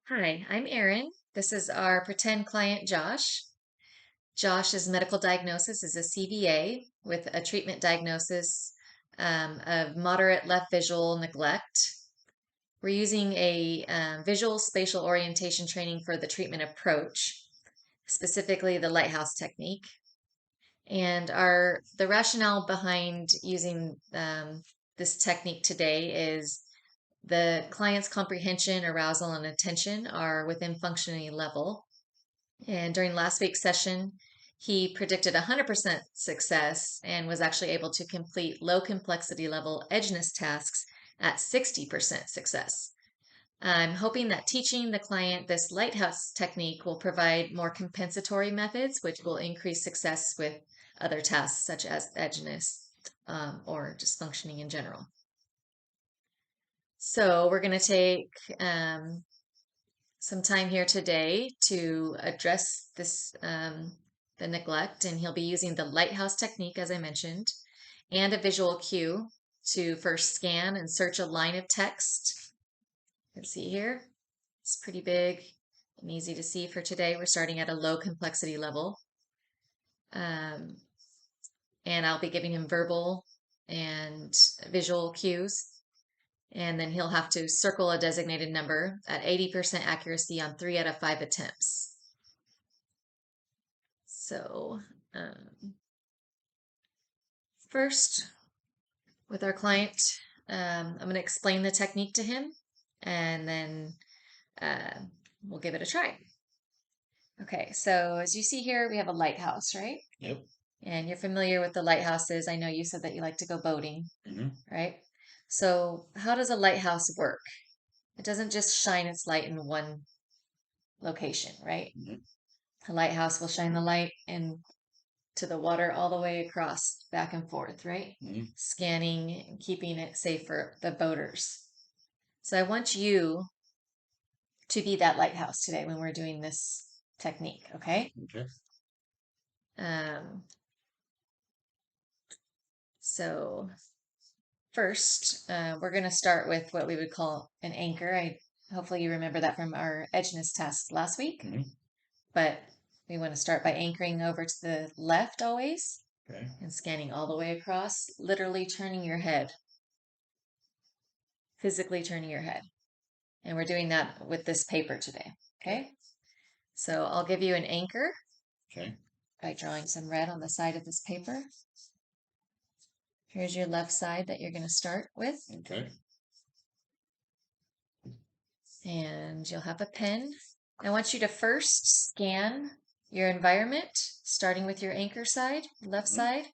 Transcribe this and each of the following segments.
Hi, I'm Erin. This is our pretend client, Josh. Josh's medical diagnosis is a CVA with a treatment diagnosis of moderate left visual neglect. We're using a visual spatial orientation training for the treatment approach, specifically the lighthouse technique. And the rationale behind using this technique today is the client's comprehension, arousal, and attention are within functioning level. And during last week's session, he predicted 100% success and was actually able to complete low complexity level edgeness tasks at 60% success. I'm hoping that teaching the client this lighthouse technique will provide more compensatory methods, which will increase success with other tasks such as edgeness or just functioning in general. So we're going to take some time here today to address the neglect, and he'll be using the lighthouse technique, as I mentioned, and a visual cue to first scan and search a line of text. You can see here, it's pretty big and easy to see for today. We're starting at a low complexity level. And I'll be giving him verbal and visual cues. And then he'll have to circle a designated number at 80% accuracy on 3 out of 5 attempts. So first, with our client, I'm going to explain the technique to him, and then we'll give it a try. Okay, so as you see here, we have a lighthouse, right? Yep. And you're familiar with the lighthouses. I know you said that you like to go boating, right? So how does a lighthouse work? It doesn't just shine its light in one location, right? A lighthouse will shine the light into the water all the way across, back and forth, right? Scanning and keeping it safe for the boaters. So I want you to be that lighthouse today when we're doing this technique, okay? Okay. Um, so first, we're going to start with what we would call an anchor. Hopefully you remember that from our edgeness test last week. But we want to start by anchoring over to the left always. Okay. And scanning all the way across, literally turning your head, physically turning your head. And we're doing that with this paper today. Okay. So I'll give you an anchor. Okay. By drawing some red on the side of this paper. Here's your left side that you're going to start with. Okay. And you'll have a pen. I want you to first scan your environment, starting with your anchor side, left side,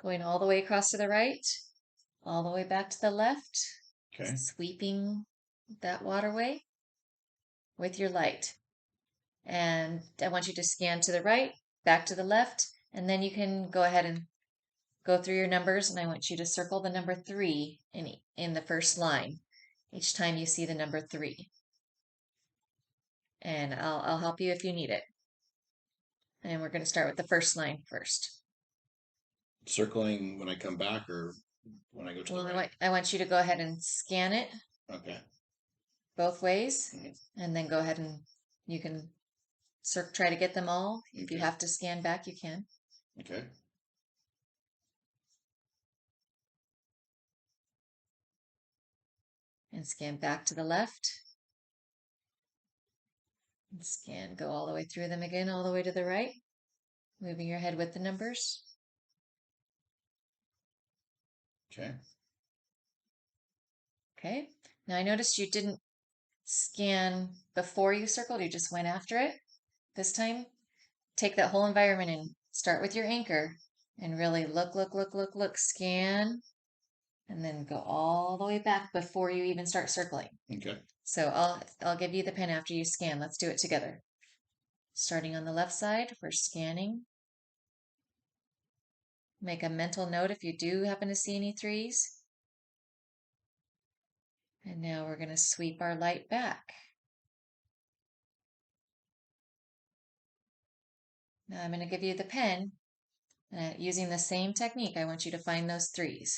going all the way across to the right, all the way back to the left, sweeping that waterway with your light. And I want you to scan to the right, back to the left, and then you can go ahead and go through your numbers, and I want you to circle the number 3 in the first line each time you see the number 3. And I'll help you if you need it. And we're going to start with the first line first. Circling when I come back or when I go to the right? I want you to go ahead and scan it. Okay. Both ways, and then go ahead and you can try to get them all. If you have to scan back, you can. Okay. And scan back to the left. And scan, go all the way through them again, all the way to the right. Moving your head with the numbers. Okay. Okay. Now I noticed you didn't scan before you circled, you just went after it. This time, take that whole environment and start with your anchor and really look, scan, and then go all the way back before you even start circling. Okay. So I'll give you the pen after you scan. Let's do it together. Starting on the left side, we're scanning. Make a mental note if you do happen to see any 3s. And now we're going to sweep our light back. Now I'm going to give you the pen. Using the same technique, I want you to find those 3s.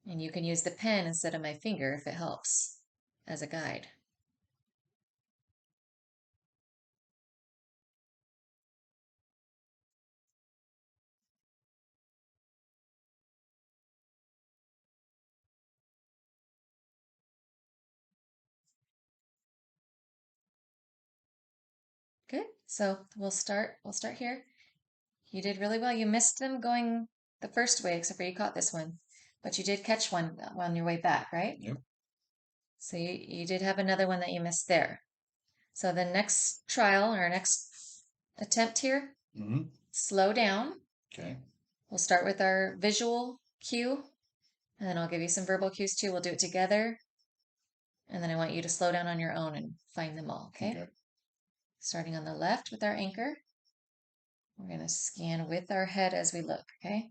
And you can use the pen instead of my finger if it helps as a guide. So we'll start here. You did really well. You missed them going the first way, except for you caught this one. But you did catch one on your way back, right? Yep. So you did have another one that you missed there. So the next trial or next attempt here, Mm-hmm. slow down. Okay. We'll start with our visual cue, and then I'll give you some verbal cues too. We'll do it together. And then I want you to slow down on your own and find them all, okay? Okay. Starting on the left with our anchor. We're going to scan with our head as we look, okay?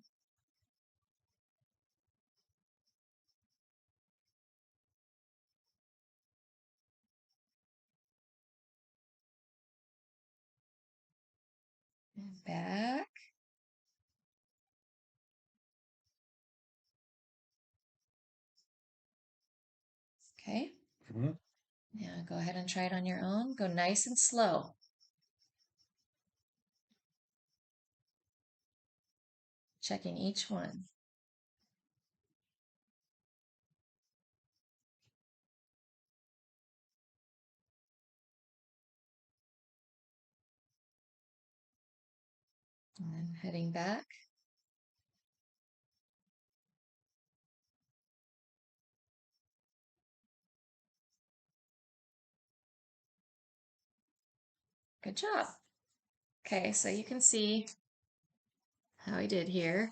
And back. Okay. Mm-hmm. Now go ahead and try it on your own. Go nice and slow. Checking each one. And then heading back. Good job. Okay, so you can see how I did here.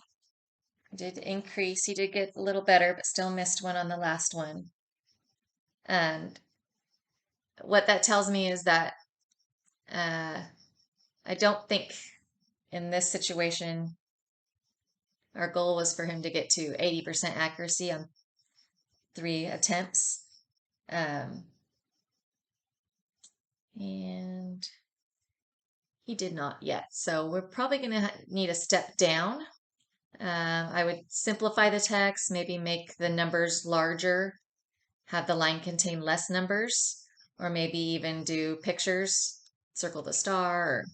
I did increase. You did get a little better, but still missed one on the last one. And what that tells me is that uh, I don't think in this situation our goal was for him to get to 80% accuracy on 3 attempts. Um, and he did not yet. So we're probably going to need a step down. I would simplify the text, maybe make the numbers larger, have the line contain less numbers, or maybe even do pictures, circle the star, or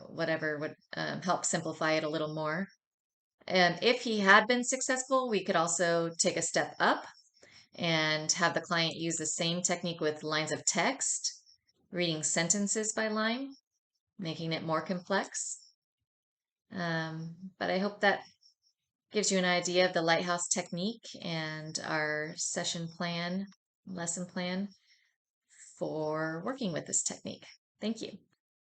whatever would help simplify it a little more. And if he had been successful, we could also take a step up and have the client use the same technique with lines of text, reading sentences by line, making it more complex. But I hope that gives you an idea of the lighthouse technique and our session plan, lesson plan for working with this technique. Thank you.